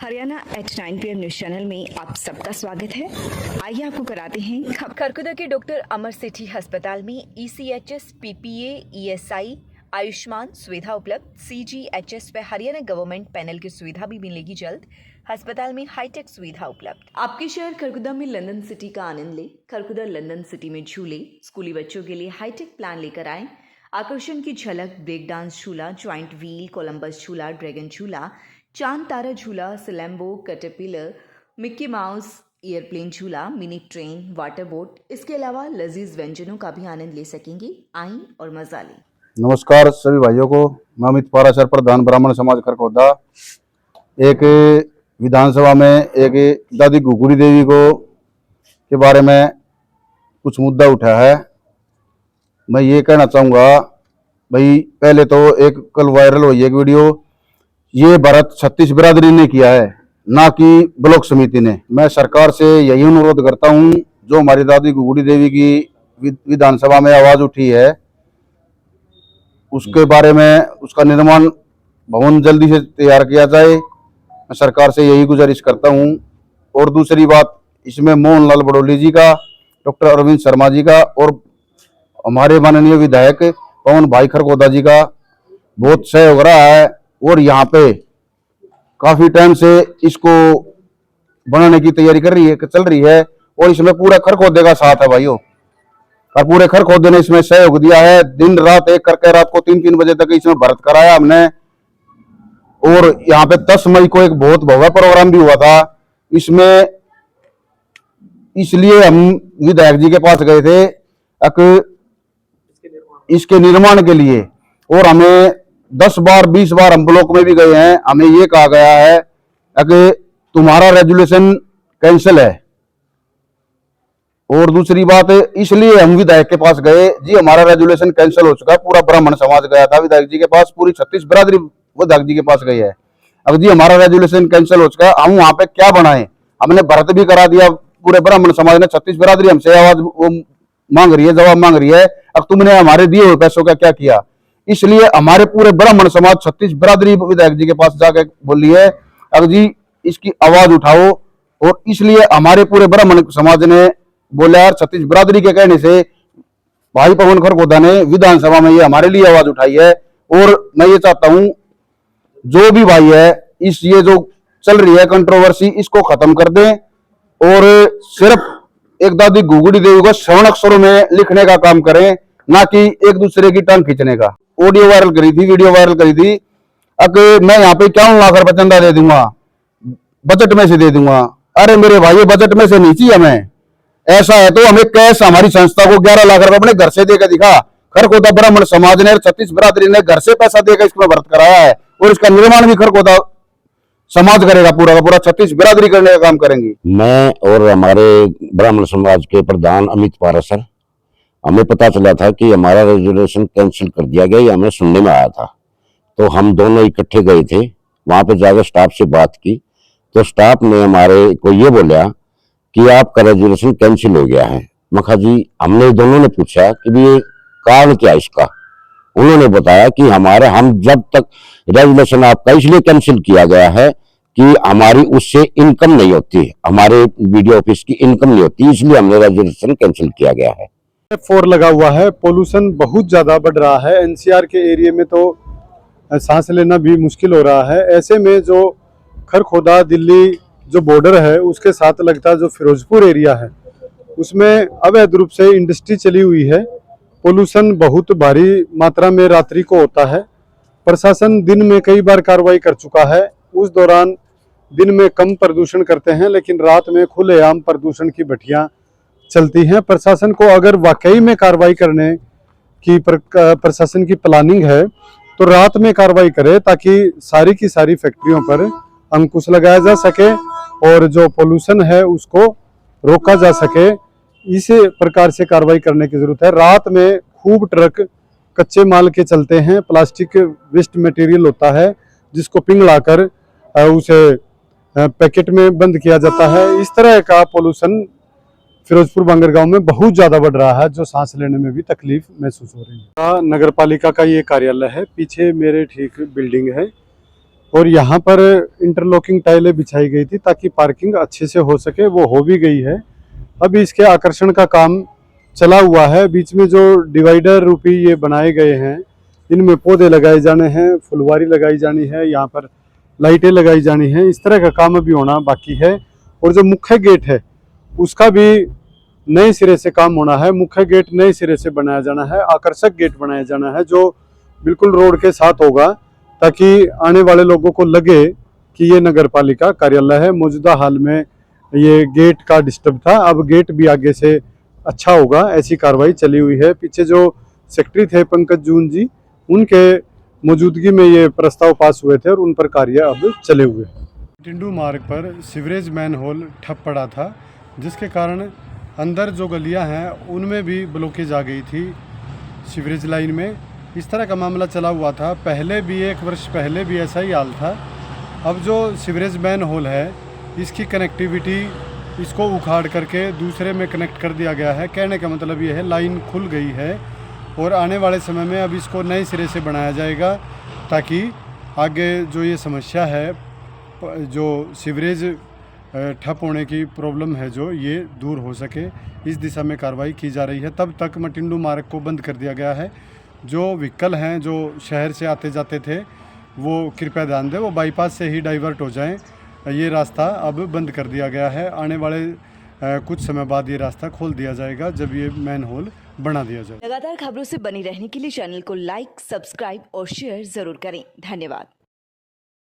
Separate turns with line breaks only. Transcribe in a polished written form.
Haryana at 9 PM news channel में आप सबका स्वागत है। आइए आपको कराते हैं
खरखुदा के डॉक्टर अमर सेठी अस्पताल में ECHS, PPA, ESI, आयुष्मान सुविधा उपलब्ध। CGHS व हरियाणा गवर्नमेंट पैनल की सुविधा भी मिलेगी जल्द। अस्पताल में हाईटेक सुविधा उपलब्ध। आपके शहर खरखुदा में लंदन सिटी का आनंद ले। खरखुदा लंदन सिटी में झूले, स्कूली बच्चों के लिए हाईटेक प्लान लेकर आए। आकर्षण की झलक, ब्रेक डांस झूला, ज्वाइंट व्हील, कोलंबस झूला, ड्रैगन झूला, चांद तारा झूला, सिलेम्बो, कैटरपिलर, मिक्की माउस, एयरप्लेन झूला, मिनी ट्रेन, वाटर बोट, इसके अलावा लजीज व्यंजनों का भी आनंद ले सकेंगे। आएं और मजा लें।
नमस्कार सभी भाइयों को। मैं अमित पाराशर, प्रधान ब्राह्मण समाज खरखोदा। एक विधानसभा में एक दादी घुघुड़ी देवी को के बारे में कुछ मुद्दा उठा है। मैं ये कहना चाहूँगा भाई, पहले तो एक कल वायरल हुई एक वीडियो, ये भरत छत्तीस बिरादरी ने किया है, ना कि ब्लॉक समिति ने। मैं सरकार से यही अनुरोध करता हूँ, जो हमारी दादी घुघुड़ी देवी की विधानसभा में आवाज उठी है, उसके बारे में उसका निर्माण भवन जल्दी से तैयार किया जाए। मैं सरकार से यही गुजारिश करता हूँ। और दूसरी बात, इसमें मोहनलाल बड़ौली जी का, डॉक्टर अरविंद शर्मा जी का और हमारे माननीय विधायक पवन भाई खरखोदा जी का बहुत सहयोग रहा है। और यहाँ पे काफी टाइम से इसको बनाने की तैयारी चल रही है और इसमें पूरा खरखोदे का साथ है भाइयों, और पूरे खरखोदे ने इसमें सहयोग दिया है। दिन रात एक करके रात को 3-3 बजे तक इसमें भरत कराया हमने। और यहाँ पे 10 मई को एक बहुत भव्य प्रोग्राम भी हुआ था इसमें। इसलिए हम विधायक जी के पास गए थे इसके निर्माण के लिए, और हमें 10 बार 20 बार हम ब्लॉक में भी गए हैं। हमें ये कहा गया है कि तुम्हारा रेजुलेशन कैंसिल है। और दूसरी बात, इसलिए हम विधायक के पास गए जी, हमारा रेजुलेशन कैंसिल हो चुका है। पूरा ब्राह्मण समाज गया था विधायक जी के पास, पूरी 36 बिरादरी विधायक जी के पास गई है। अब जी हमारा रेजुलेशन कैंसिल हो चुका है, हम वहां पे क्या बनाए? हमने भरत भी करा दिया, पूरे ब्राह्मण समाज ने 36 बिरादरी हमसे आवाज मांग रही है, जवाब मांग रही है, अब तुमने हमारे दिए हुए पैसों का क्या किया? इसलिए हमारे पूरे ब्राह्मण समाज 36 बिरादरी विधायक जी के पास जाकर बोली है, अब जी इसकी आवाज उठाओ। और इसलिए हमारे पूरे ब्राह्मण समाज ने बोला यार, 36 बिरादरी के कहने से भाई पवन खरखोदा ने विधानसभा में ये हमारे लिए आवाज उठाई है। और मैं ये चाहता हूं, जो भी भाई है, ये जो चल रही है कंट्रोवर्सी, इसको खत्म कर दें और सिर्फ एक दादी घुघुड़ी देवी को श्रवण अक्षरों में लिखने का काम करें, ना कि एक दूसरे की टांग खींचने का। ऑडियो वायरल करी थी, वीडियो वायरल करी थी, अब मैं यहाँ पे 51 लाख रुपए चंदा दे दूंगा, बजट में से दे दूंगा। अरे मेरे भाई, बजट में से नहीं चाहिए हमें। ऐसा है तो हमें कैश हमारी संस्था को 11 लाख रुपए अपने घर से देकर दिखा। खरखोदा ब्राह्मण समाज ने 36 बिरादरी ने घर से पैसा देकर इसमें व्रत कराया है, और इसका निर्माण भी खरखोदा समाज करेगा, पूरा का पूरा 36 बिरादरी करने का काम करेंगी।
मैं और हमारे ब्राह्मण समाज के प्रधान अमित पाराशर, हमें पता चला था कि हमारा रेजुलेशन कैंसिल कर दिया गया, ये हमें सुनने में आया था। तो हम दोनों इकट्ठे गए थे, वहां पे जाकर स्टाफ से बात की, तो स्टाफ ने हमारे को ये बोला कि आपका रेजुलेशन कैंसिल हो गया है। मैं कहा जी, हमने दोनों ने पूछा कि भी ये कारण क्या है इसका। उन्होंने बताया कि हम जब तक रेजुलेशन आपका इसलिए कैंसिल किया गया है कि हमारी उससे इनकम नहीं होती, हमारे वीडियो ऑफिस की इनकम नहीं होती, इसलिए हमने रेजुलेशन कैंसिल किया गया है।
4 लगा हुआ है, पोल्यूशन बहुत ज्यादा बढ़ रहा है। NCR के एरिया में तो सांस लेना भी मुश्किल हो रहा है। ऐसे में जो खरखोदा दिल्ली जो बॉर्डर है उसके साथ लगता जो फिरोजपुर एरिया है, उसमें अवैध रूप से इंडस्ट्री चली हुई है। पोल्यूशन बहुत भारी मात्रा में रात्रि को होता है। प्रशासन दिन में कई बार कार्रवाई कर चुका है, उस दौरान दिन में कम प्रदूषण करते हैं, लेकिन रात में खुलेआम प्रदूषण की भट्टियां चलती हैं। प्रशासन को अगर वाकई में कार्रवाई करने की प्रशासन की प्लानिंग है तो रात में कार्रवाई करे, ताकि सारी की सारी फैक्ट्रियों पर अंकुश लगाया जा सके और जो पोल्यूशन है उसको रोका जा सके। इस प्रकार से कार्रवाई करने की जरूरत है। रात में खूब ट्रक कच्चे माल के चलते हैं, प्लास्टिक वेस्ट मटेरियल होता है जिसको पिघलाकर उसे पैकेट में बंद किया जाता है। इस तरह का पोल्यूशन फिरोजपुर बांगरगांव में बहुत ज्यादा बढ़ रहा है, जो सांस लेने में भी तकलीफ महसूस हो रही है। नगर पालिका का ये कार्यालय है, पीछे मेरे ठीक बिल्डिंग है। और यहाँ पर इंटरलॉकिंग टाइलें बिछाई गई थी ताकि पार्किंग अच्छे से हो सके, वो हो भी गई है। अभी इसके आकर्षण का काम चला हुआ है। बीच में जो डिवाइडर रूपी ये बनाए गए हैं, इनमें पौधे लगाए जाने हैं, फुलवारी लगाई जानी है, यहाँ पर लाइटें लगाई जानी है। इस तरह का काम अभी होना बाकी है। और जो मुख्य गेट है उसका भी नए सिरे से काम होना है। मुख्य गेट नए सिरे से बनाया जाना है, आकर्षक गेट बनाया जाना है जो बिल्कुल रोड के साथ होगा, ताकि आने वाले लोगों को लगे कि ये नगर पालिका कार्यालय है। मौजूदा हाल में ये गेट का डिस्टर्ब था, अब गेट भी आगे से अच्छा होगा, ऐसी कार्रवाई चली हुई है। पीछे जो सेक्रेटरी थे पंकज जून जी, उनके मौजूदगी में ये प्रस्ताव पास हुए थे और उन पर कार्य अब चले हुए हैं। टिंडू मार्ग पर सीवरेज मैन होल ठप पड़ा था, जिसके कारण अंदर जो गलियां हैं उनमें भी ब्लॉकेज आ गई थी सीवरेज लाइन में। इस तरह का मामला चला हुआ था, पहले भी 1 वर्ष पहले भी ऐसा ही हाल था। अब जो सीवरेज मैन होल है इसकी कनेक्टिविटी, इसको उखाड़ करके दूसरे में कनेक्ट कर दिया गया है। कहने का मतलब ये है लाइन खुल गई है और आने वाले समय में अब इसको नए सिरे से बनाया जाएगा, ताकि आगे जो ये समस्या है, जो सीवरेज ठप होने की प्रॉब्लम है, जो ये दूर हो सके, इस दिशा में कार्रवाई की जा रही है। तब तक मटिंडू मार्ग को बंद कर दिया गया है। जो व्हीकल हैं जो शहर से आते जाते थे वो कृपया ध्यान दें, वो बाईपास से ही डाइवर्ट हो जाएं। ये रास्ता अब बंद कर दिया गया है। आने वाले कुछ समय बाद ये रास्ता खोल दिया जाएगा, जब ये मैन होल बना दिया जाए।
लगातार खबरों से बनी रहने के लिए चैनल को लाइक, सब्सक्राइब और शेयर जरूर करें। धन्यवाद।